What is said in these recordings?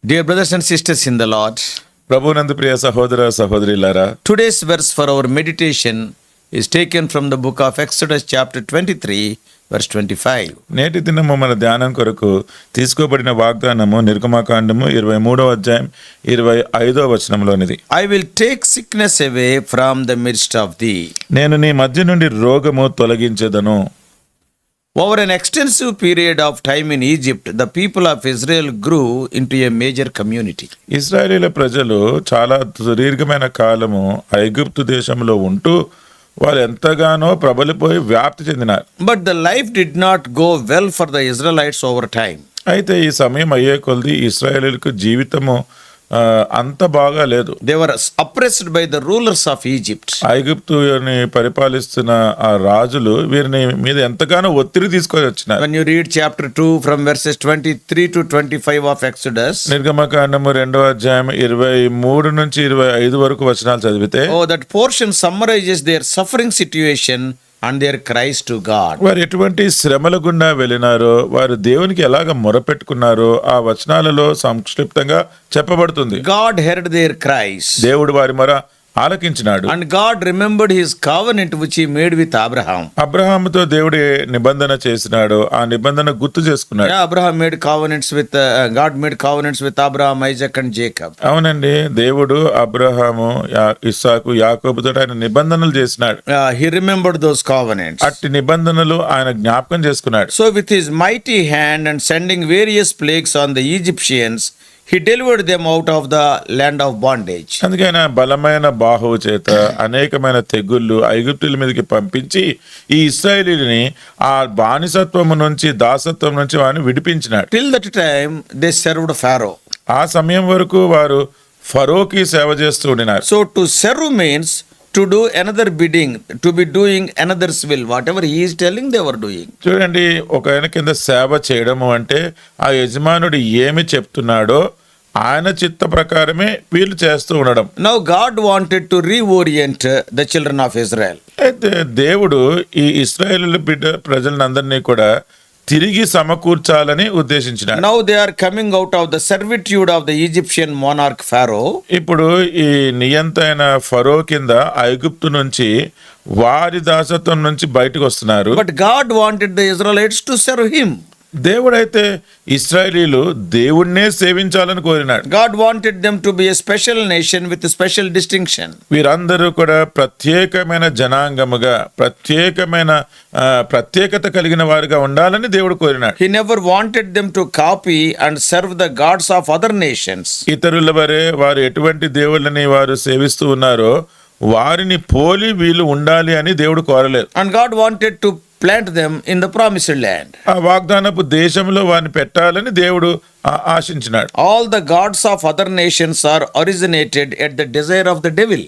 Dear brothers and sisters in the Lord, ప్రభునందు ప్రియ సహోదర సహోదరులారా, today's verse for our meditation is taken from the book of Exodus chapter 23 verse 25. నేటి దినము మన ధ్యానం కొరకు తీసుకోబడిన వాగ్దానము నిర్గమకాండము 23వ అధ్యాయం 25వ వచనంలోనిది. I will take sickness away from the midst of thee. నేను నీ మధ్య నుండి రోగము తొలగించెదను. Over an extensive period of time in Egypt, the people of Israel grew into a major community. ఇశ్రాయేలీల ప్రజలు చాలా సుదీర్ఘమైన కాలము ఐగుప్తు దేశంలో ఉంటూ వారు ఎంతగానో ప్రబలిపోయి వ్యాప్తి చెందినారు. But the life did not go well for the Israelites over time. అయితే ఈ సమయం అయ్యే కొలది ఇశ్రాయేలీలకు జీవితము అంత బాగా లేదు. They were oppressed by the rulers of Egypt. ఐగుప్తుని పరిపాలిస్తున్న ఆ రాజులు వీరిని మీద ఎంతగానో ఒత్తిడి తీసుకొని వచ్చినారు. When you read chapter 2 from verses 23 to 25 of Exodus, నిర్గమకాండము 2వ అధ్యాయం 23 నుంచి 25 వరకు వచనాలు చదివితే, that portion summarizes their suffering situation and their cries to God. వారు ఎటువంటి శ్రమల గుండా వెళ్ళినారో, వారు దేవునికి ఎలాగ మొరపెట్టుకున్నారో ఆ వచనాలలో సంక్షిప్తంగా చెప్పబడుతుంది. God heard their cries. దేవుడు వారి మొర ఆలకించినాడు. And God remembered his covenant which he made with Abraham. అబ్రహాముతో దేవుడు నిబంధన చేసినాడు. ఆ నిబంధన గుర్తు చేసుకున్నాడు. Abraham made covenants with God made covenants with Abraham, Isaac and Jacob. అవునండి, దేవుడు అబ్రహాము, ఇస్సాకు, యాకోబుతో ఆయన నిబంధనలు చేసినాడు. He remembered those covenants. అట్టి నిబంధనలు ఆయన జ్ఞాపకం చేసుకున్నాడు. So with his mighty hand and sending various plagues on the Egyptians, he delivered them out of the land of bondage. అందుకైనా బలమైన బాహువు చేత అనేకమైన తెగుళ్ళు ఐగుప్తుల మీదకి పంపించి ఈ ఇశ్రాయేలీని ఆ బానిసత్వము నుంచి, దాసత్వం నుంచి వారిని విడిపించినాడు. Till that time they served Pharaoh. ఆ సమయం వరకు వారు ఫరోకి సేవ చేస్తూ ఉండినారు. So to serve means to do another bidding, to be doing another's will. Whatever he is telling, they were doing. చూడండి, ఒక ఆయన కింద సేవ చేయడము అంటే ఆ యజమానుడు ఏమి చెప్తున్నాడో ఆయన చిత్త ప్రకారమే వీళ్ళు చేస్తూ ఉండడం. Now God wanted to reorient the children of Israel. అయితే దేవుడు ఈ ఇశ్రాయేలు ప్రజలందరినీ కూడా తిరిగి సమకూర్చాలని ఉద్దేశించినాడు. Now they are coming out of the servitude of the Egyptian monarch Pharaoh. ఇప్పుడు ఈ నియంత అయిన ఫరో కింద ఐగుప్తు నుంచి వారి దాసత్వం నుంచి బయటకు వస్తున్నారు. But God wanted the Israelites to serve him. దేవుడైతే ఇశ్రాయేలీలు దేవుణ్ణే సేవించాలని కోరినాడు. God wanted them to be a special nation with a special distinction. వీరందరూ కూడా ప్రత్యేకమైన జనాంగముగా, ప్రత్యేకత కలిగిన వారిగా ఉండాలని దేవుడు కోరినాడు. He never wanted them to copy and serve the gods of other nations. ఇతరుల వరే వారు ఎటువంటి దేవుళ్ళని వారు సేవిస్తూ ఉన్నారో వారిని పోలి వీళ్ళు ఉండాలి అని దేవుడు కోరలేదు. And God wanted to plant them in the promised land. ఆ వాగ్దానపు దేశంలో వారిని పెట్టాలని దేవుడు ఆశించినాడు. All the gods of other nations are originated at the desire of the devil.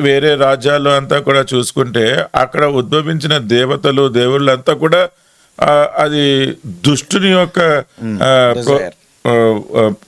వేరే రాజ్యాల్లో అంతా కూడా చూసుకుంటే అక్కడ ఉద్భవించిన దేవతలు, దేవుళ్ళంతా కూడా అది దుష్టుని యొక్క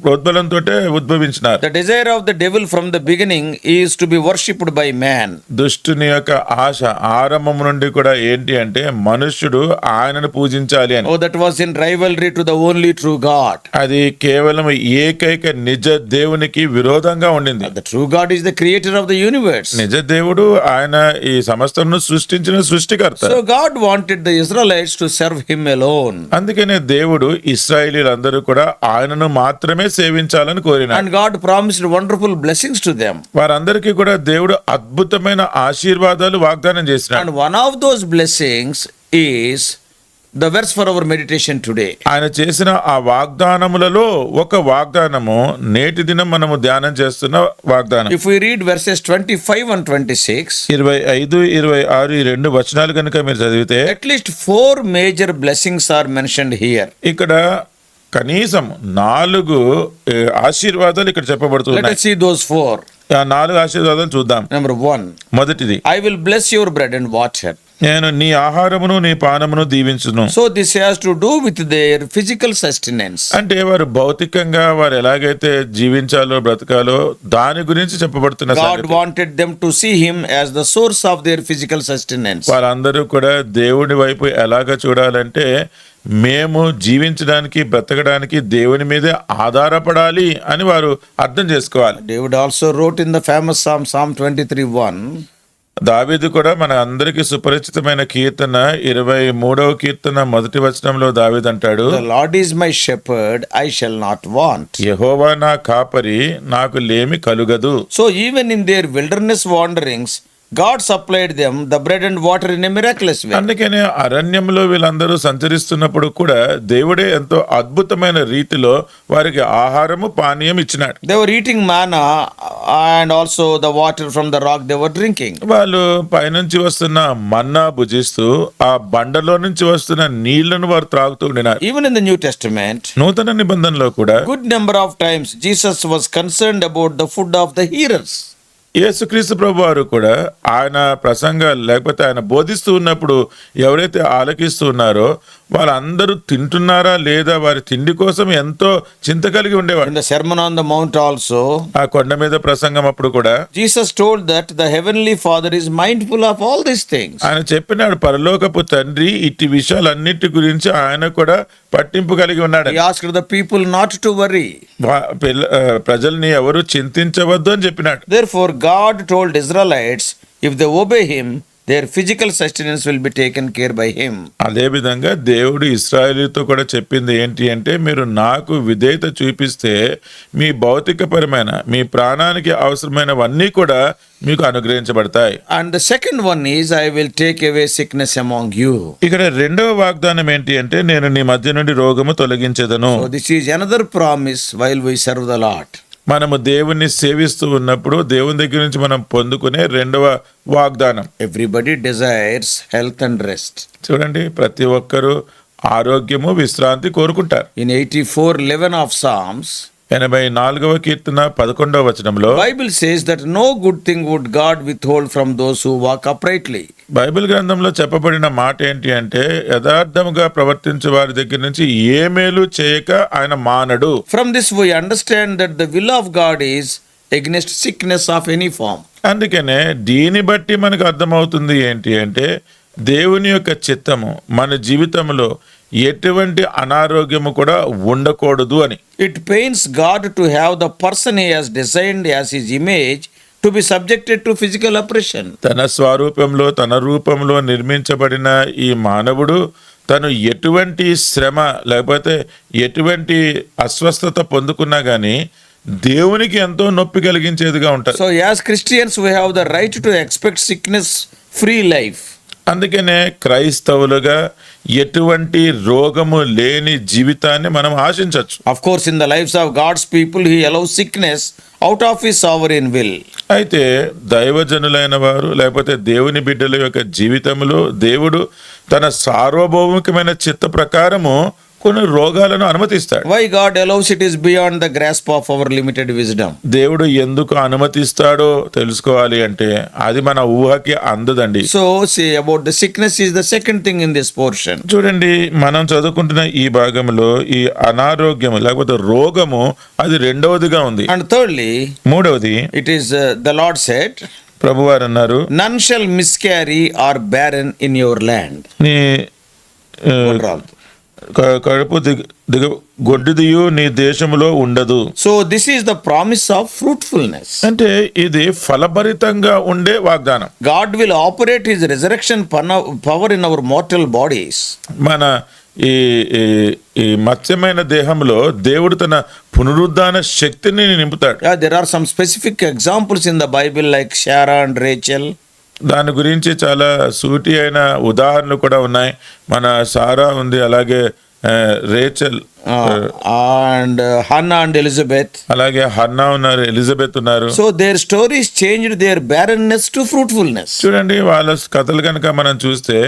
ప్రోద్బలంతో ఉద్భవించినారు. The desire of the devil from the beginning is to be worshipped by man. దుష్టుని యొక్క ఆశ ఆరంభం నుండి కూడా ఏంటి అంటే మనుష్యుడు ఆయనను పూజించాలి అని. That was in rivalry to the only true God. అది కేవలం ఏకైక నిజ దేవునికి విరోధంగా ఉండింది. The true God is the creator of the universe. నిజ దేవుడు ఆయన ఈ సమస్తమును సృష్టించిన సృష్టికర్త. So God wanted the Israelites to serve him alone. అందుకనే దేవుడు ఇశ్రాయేలీలందరూ కూడా ఆయనను మాత్రమే సేవించాలని కోరినాడు. And God promised wonderful blessings to them. వారందరికీ కూడా దేవుడు అద్భుతమైన ఆశీర్వాదాలు వాగ్దానం చేసినాడు. And one of those blessings is the verse for our meditation today. ఆయన చేసిన ఆ వాగ్దానములలో ఒక వాగ్దానము నేటి దినం మనము ధ్యానం చేస్తున్న వాగ్దానం. If we read verses 25 and 26, 25, 26 ఈ రెండు వచనాలు కనుక మీరు చదివితే at least 4 major blessings are mentioned here. ఇక్కడ కనీసం 4 ఆశీర్వాదాలు ఇక్కడ Let చెప్పబడుతున్నాయి. us see those 4. ఆ 4 ఆశీర్వాదాలు చూద్దాం. Number 1, మొదటిది, I will bless your bread and water. నేను నీ ఆహారమును నీ పానమును దీవించును. So this has to do with their physical sustenance. అంటే వారు భౌతికంగా వారు ఎలాగైతే జీవించాలో బ్రతకాలో దాని గురించి చెప్పబడుతున్న God సంగతి. wanted them to see him as the source of their physical sustenance. వారందరూ కూడా దేవుని వైపు ఎలాగ చూడాలంటే మేము జీవించడానికి బ్రతకడానికి దేవుని మీదే ఆధారపడాలి అని వారు అర్థం చేసుకోవాలి. David also wrote in the famous Psalm 23:1. దావీదు కూడా మన అందరికీ సుపరిచితమైన కీర్తన 23వ కీర్తన మొదటి వచనంలో దావీదు అంటాడు, The Lord is my shepherd, I shall not want. యెహోవా నా కాపరి, నాకు లేమి కలుగదు. So even in their wilderness wanderings, God supplied them the bread and water in a miraculous way. అందుకనే అరణ్యంలో వీళ్ళందరూ సంచరిస్తున్నప్పుడు కూడా దేవుడే ఎంతో అద్భుతమైన రీతిలో వారికి ఆహారము పానీయం ఇచ్చినాడు. They were eating manna and also the water from the rock they were drinking. వాళ్ళు పైనుంచి వస్తున్న మన్నా భుజిస్తూ ఆ బండలో నుంచి వస్తున్న నీళ్లను వారు త్రాగుతూ ఉండినారు. Even in the New Testament, నూతన నిబంధనలో కూడా good number of times Jesus was concerned about the food of the hearers. యేసుక్రీస్తు ప్రభు వారు కూడా ఆయన ప్రసంగాలు లేకపోతే ఆయన బోధిస్తూ ఉన్నప్పుడు ఎవరైతే ఆలకిస్తూ ఉన్నారో వాళ్ళందరూ తింటున్నారా లేదా వారి తిండి కోసం ఎంతో చింత కలిగి ఉండేవాడు. In the Sermon on the Mount also, ఆ కొండ మీద ప్రసంగం అప్పుడు కూడా Jesus told that the heavenly Father is mindful of all these things. ఆయన చెప్పినాడు, పరలోకపు తండ్రి ఇట్టి విషయాలన్నిటి గురించి ఆయన కూడా పట్టింపు కలిగి ఉన్నాడు. He asked the people not to worry. ప్రజల్ని ఎవరు చింతించవద్దు అని చెప్పినాడు. Therefore, God told Israelites, if they obey him, their physical sustenance will be taken care by him. అదే విధంగా దేవుడు ఇశ్రాయేలుతో కూడా చెప్పింది ఏంటి అంటే, మీరు నాకు విధేయత చూపిస్తే మీ భౌతికపరమైన మీ ప్రాణానికి అవసరమైనవన్నీ కూడా మీకు అనుగ్రహించబడతాయి. And the second one is, I will take away sickness among you. ఇక్కడ రెండవ వాగ్దానం ఏంటి అంటే, నేను నీ మధ్య నుండి రోగము తొలగించెదను. So this is another promise while we serve the Lord. మనము దేవుణ్ణి సేవిస్తూ ఉన్నప్పుడు దేవుని దగ్గర నుంచి మనం పొందుకునే రెండవ వాగ్దానం. Everybody desires health and rest. చూడండి, ప్రతి ఒక్కరూ ఆరోగ్యము విశ్రాంతి కోరుకుంటారు. In 84:11 of Psalms, 84వ కీర్తన 11వ వచనంలో Bible says that no good thing would God withhold from those who walk uprightly. Bible గ్రంథంలో చెప్పబడిన మాట ఏంటి అంటే, యథార్థముగా ప్రవర్తించే వారి దగ్గర నుంచి ఏ మేలు చేయక ఆయన మానడు. From this we understand that the will of God is against sickness of any form. అందుకనే దీన్ని బట్టి మనకు అర్థమవుతుంది ఏంటి అంటే, దేవుని యొక్క చిత్తము మన జీవితంలో ఎటువంటి అనారోగ్యము కూడా ఉండకూడదు అని. It pains God to have the person he has designed as his image to be subjected to physical oppression. తన స్వరూపంలో తన రూపంలో నిర్మించబడిన ఈ మానవుడు తను ఎటువంటి శ్రమ లేకపోతే ఎటువంటి అస్వస్థత పొందుకున్నా గానీ దేవునికి ఎంతో నొప్పి కలిగించేదిగా ఉంటుంది. So as Christians we have the right to expect sickness free life. అందుకనే క్రైస్తవులుగా ఎటువంటి రోగము లేని జీవితాన్ని మనం ఆశించవచ్చు. Of course, in the lives of God's people, he allows sickness out of his sovereign will. అయితే దైవజనులైన వారు లేకపోతే దేవుని బిడ్డల యొక్క జీవితంలో దేవుడు తన సార్వభౌమికమైన చిత్త ప్రకారము కొన్ని రోగాలను అనుమతిస్తాడు. Why God allows it is beyond the grasp of our limited wisdom. దేవుడు ఎందుకు అనుమతిస్తాడో తెలుసుకోవాలి అంటే అది మన ఊహకి అందదండి. So say about the sickness is the second thing in this portion. చూడండి, మనం చదువుకుంటున్న ఈ భాగంలో ఈ అనారోగ్యము లేకపోతే రోగము అది రెండవదిగా ఉంది. And thirdly, మూడవది, it is the Lord said, ప్రభువారు అన్నారు, none shall miscarry or barren in your land. నీ కడుపు గొడ్డిదియు నీ దేశములో ఉండదు. So this is the promise of fruitfulness. అంటే ఇది ఫలభరితంగా ఉండే వాగ్దానం. God will operate his resurrection power in our mortal bodies. మన ఈ మత్స్యమైన దేహంలో దేవుడు తన పునరుద్ధాన శక్తిని నింపుతాడు. Yeah, there are some specific examples in the Bible like Sarah and Rachel. దాని గురించి చాలా సూటి అయిన ఉదాహరణలు కూడా ఉన్నాయి. మన సారా ఉంది, అలాగే Rachel and Hannah and Elizabeth. అలాగే హన్నా ఉన్నారు, ఎలిజబెత్ ఉన్నారు. So their stories changed their barrenness to fruitfulness. చూడండి వాళ్ళ కథలు కనుక మనం చూస్తే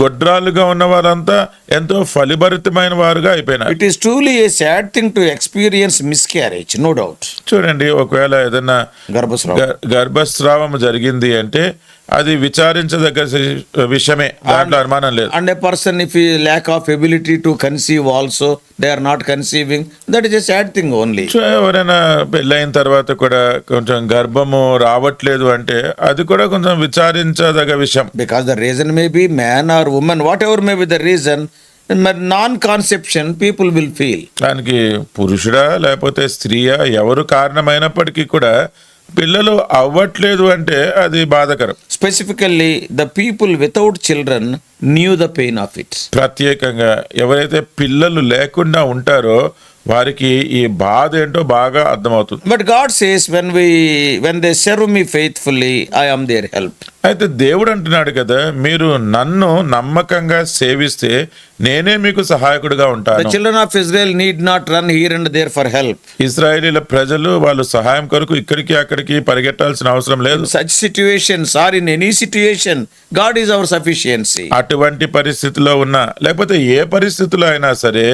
గొడ్రాలుగా ఉన్న వారంతా ఎంతో ఫలిభరితమైన వారుగా అయిపోయినారు. It is truly a sad thing to experience miscarriage, no doubt. చూడండి ఒకవేళ ఏదైనా గర్భస్రావం. గర్భస్రావం జరిగింది అంటే అది విచారించదగ్గ విషయమే, దాంట్లో అనుమానం లేదు. And a person, if he lack of ability to conceive also, they are not conceiving, that is a sad thing only. So ఎవరైనా పెళ్ళైన తర్వాత కూడా కొంచెం గర్భము రావట్లేదు అంటే అది కూడా కొంచెం విచారించదగ్గ విషయం. Because the reason may be man or woman, whatever may be the reason, non-conception people will feel. దానికి పురుషుడా లేకపోతే స్త్రీయా ఎవరు కారణమైనప్పటికీ కూడా పిల్లలు అవ్వట్లేదు అంటే అది బాధకరం. Specifically, the people without children knew the pain of it. ప్రత్యేకంగా ఎవరైతే పిల్లలు లేకుండా ఉంటారో వారికి ఈ బాధ ఏంటో బాగా అర్థమవుతుంది. But God says, when they serve me faithfully, I am their help. అయితే దేవుడు అంటున్నాడు కదా, మీరు నన్ను నమ్మకంగా సేవిస్తే నేనే మీకు సహాయకుడిగా The ఉంటాను. children of Israel need not run here and there for help. ఇశ్రాయేలీల ప్రజలు వాళ్ళు సహాయం కొరకు ఇక్కడికి అక్కడికి పరిగెట్టాల్సిన అవసరం లేదు. In such situations or in any situation, God is our sufficiency. అటువంటి పరిస్థితిలో ఉన్నా లేకపోతే ఏ పరిస్థితిలో అయినా సరే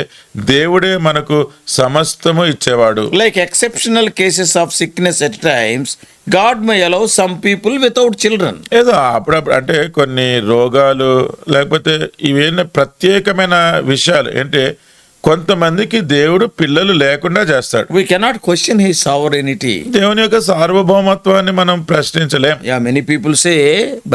దేవుడే మనకు సమస్తము ఇచ్చేవాడు. Like exceptional cases of sickness at times, God may allow some people without children. ఏదో అప్పుడప్పుడు అంటే కొన్ని రోగాలు లేకపోతే ఇవేనా ప్రత్యేకమైన విషయాలు ఏంటి కొంతమందికి దేవుడు పిల్లలు లేకుండా చేస్తాడు. We cannot question his sovereignty. దేవుని యొక్క సార్వభౌమత్వాన్ని మనం ప్రశ్నించలేం. Yeah, many people say,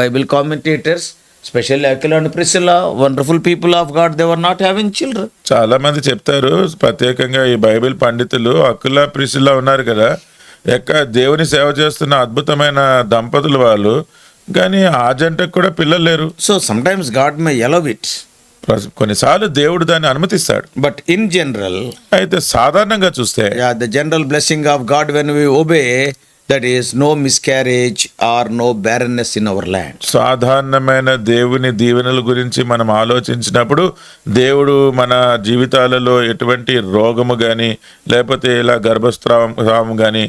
Bible commentators, especially Aquila and Priscilla, wonderful people of God, they were not having children. చాలా మంది చెప్తారు, ప్రత్యేకంగా ఈ బైబిల్ పండితులు అకులా ప్రిసిల్లా ఉన్నారు కదా, దేవుని సేవ చేస్తున్న అద్భుతమైన దంపతులు వాళ్ళు, కానీ ఆ జంటకు కూడా పిల్లలు లేరు. So sometimes God may allow it. కొన్నిసార్లు దేవుడు దాన్ని అనుమతిస్తాడు. But in general, అయితే సాధారణంగా చూస్తే yeah, the general blessing of God when we obey, that is no miscarriage or no barrenness in our land. సాధారణమైన దేవుని దీవెనల గురించి మనం ఆలోచించినప్పుడు దేవుడు మన జీవితాలలో ఎటువంటి రోగము కానీ లేకపోతే ఇలా గర్భస్రావం కానీ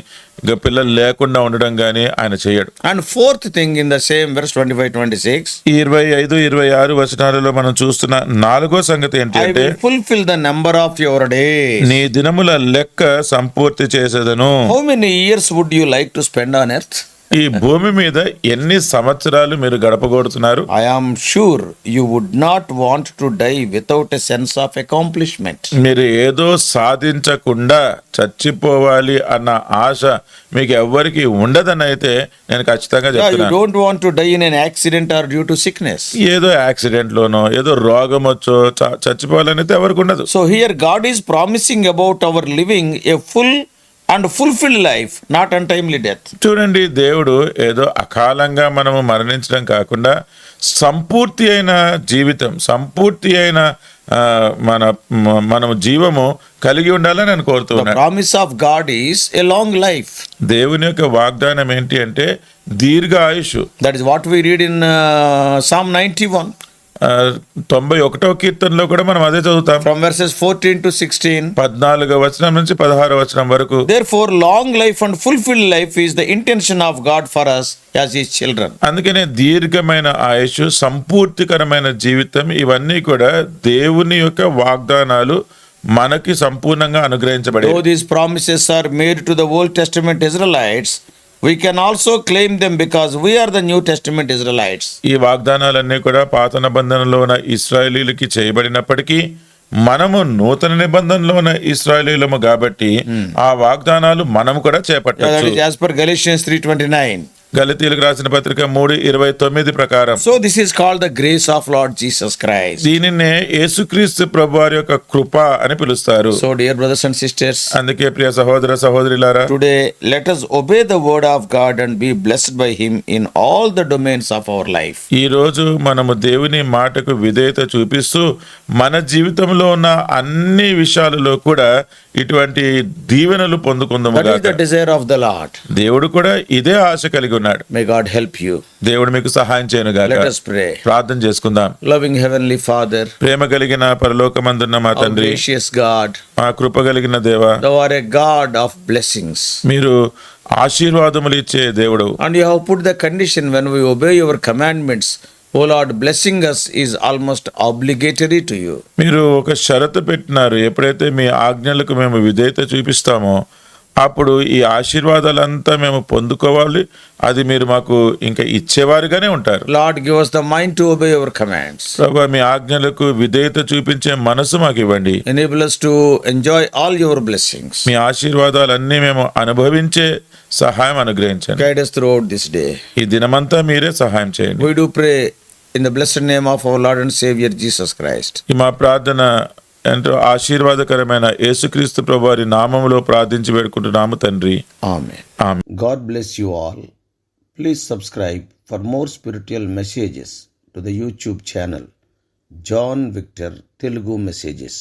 పిల్లలు లేకుండా ఉండడం కానీ ఆయన చేయడు. And fourth thing in the same verse 25-26, 25-26 వచనాలలో మనం చూస్తున్న నాలుగో సంగతి I ఏంటంటే will fulfill the number of your days. నీ దినముల లెక్క సంపూర్తి చేసేదను. How many years would you like to spend on earth? ఈ భూమి మీద ఎన్ని సంవత్సరాలు మీరు గడపగొడుతున్నారు? I am sure you would not want to die without a sense of accomplishment. మీరు ఏదో సాధించకుండా చచ్చిపోవాలి అన్న ఆశ మీకు ఎవ్వరికి ఉండదని అయితే నేను ఖచ్చితంగా Yeah, you చెప్తున్నాను. don't want to die in an accident or due to sickness. ఏదో యాక్సిడెంట్ లోనో ఏదో రోగం వచ్చో చచ్చిపోవాలని అయితే ఎవరికి ఉండదు. So here God is promising about our living a full and fulfilled life, not untimely death. చూడండి, దేవుడు ఏదో అకాలంగా మనము మరణించడం కాకుండా సంపూర్తి అయిన జీవితం, సంపూర్తి అయిన మనము జీవము కలిగి ఉండాలని నేను The కోరుతున్నాను. promise of God is a long life. దేవుని యొక్క వాగ్దానం ఏంటి అంటే దీర్ఘ ఆయుష్. That is what we read in Psalm 91. 91వ కీర్తనలో కూడా మనం అదే చదువుతాం. From verses 14 to 16. 14వ వచనం నుంచి 16వ వచనం వరకు. Therefore, long life and fulfilled life is the intention of God for us as his children. అందుకనే దీర్ఘమైన ఆయుష్, సంపూర్తికరమైన జీవితం ఇవన్నీ కూడా దేవుని యొక్క వాగ్దానాలు మనకి సంపూర్ణంగా అనుగ్రహించబడే. Though these promises are made to the Old Testament Israelites, we can also claim them because we are the New Testament Israelites. ఈ వాగ్దానాలన్నీ కూడా పాత నిబంధనలో ఉన్న ఇశ్రాయేలీలకి చేయబడినప్పటికీ మనము నూతన నిబంధనలో ఉన్న ఇశ్రాయేలీలము కాబట్టి ఆ వాగ్దానాలు మనము కూడా That చేపట్టవచ్చు. is as per Galatians 3:29. గలతీయులకు రాసిన పత్రిక 3:29 ప్రకారం. So this is called the grace of Lord Jesus Christ. దీనినే యేసుక్రీస్తు ప్రభువారి యొక్క కృప అని పిలుస్తారు. So dear brothers and sisters, అందుకే ప్రియ సహోదర సహోదరులారా, today let us obey the word of God and be blessed by him in all the domains of our life. ఈ రోజు మనము దేవుని మాటకు విధేయత చూపిస్తూ మన జీవితంలో ఉన్న అన్ని విషయాలలో కూడా ఇటువంటి దీవెనలు That is the పొందుకుందాము. desire of the Lord. దేవుడు కూడా ఇదే ఆశ కలిగి ఉన్నాడు. May God help you. దేవుడు మీకు సహాయం చేయను గాక. Let us pray. ప్రార్థన చేసుకుందాం. Loving Heavenly Father, ప్రేమ కలిగిన పరలోకమందున్న మా our తండ్రి, gracious God, మా కృప కలిగిన దేవా, Thou art a God of blessings. మీరు ఆశీర్వాదములు ఇచ్చే దేవుడు. And you have put the condition when we obey your commandments, O Lord, blessing us is almost obligatory to you. మీరు ఒక షరతు పెట్టినారు. ఎప్పుడైతే మీ ఆజ్ఞలకు మేము విధేయత చూపిస్తామో అప్పుడు ఈ ఆశీర్వాదాలంతా మేము పొందుకోవాలి. అది మీరు మాకు ఇంకా ఇచ్చేవారుగానే ఉంటారు. Lord, give us the mind to obey your commands. ప్రభువా, మీ ఆజ్ఞలకు విధేయత చూపించే మనసు మాకు ఇవ్వండి. Enable us to enjoy all your blessings. మీ ఆశీర్వాదాలన్నీ మేము అనుభవించే సహాయం అనుగ్రహించండి. Guide us throughout this day. ఈ దినమంతా మీరే సహాయం చేయండి. We do pray in the blessed name of our Lord and Savior Jesus Christ. ఈ మా ప్రార్థన ఎంతో ఆశీర్వాదకరమైన యేసుక్రీస్తు ప్రభువారి నామములో ప్రార్థించి వేడుకుంటున్నాము తండ్రి. Amen. Amen. God bless you all. Please subscribe for more spiritual messages to the YouTube channel John Victor Telugu Messages.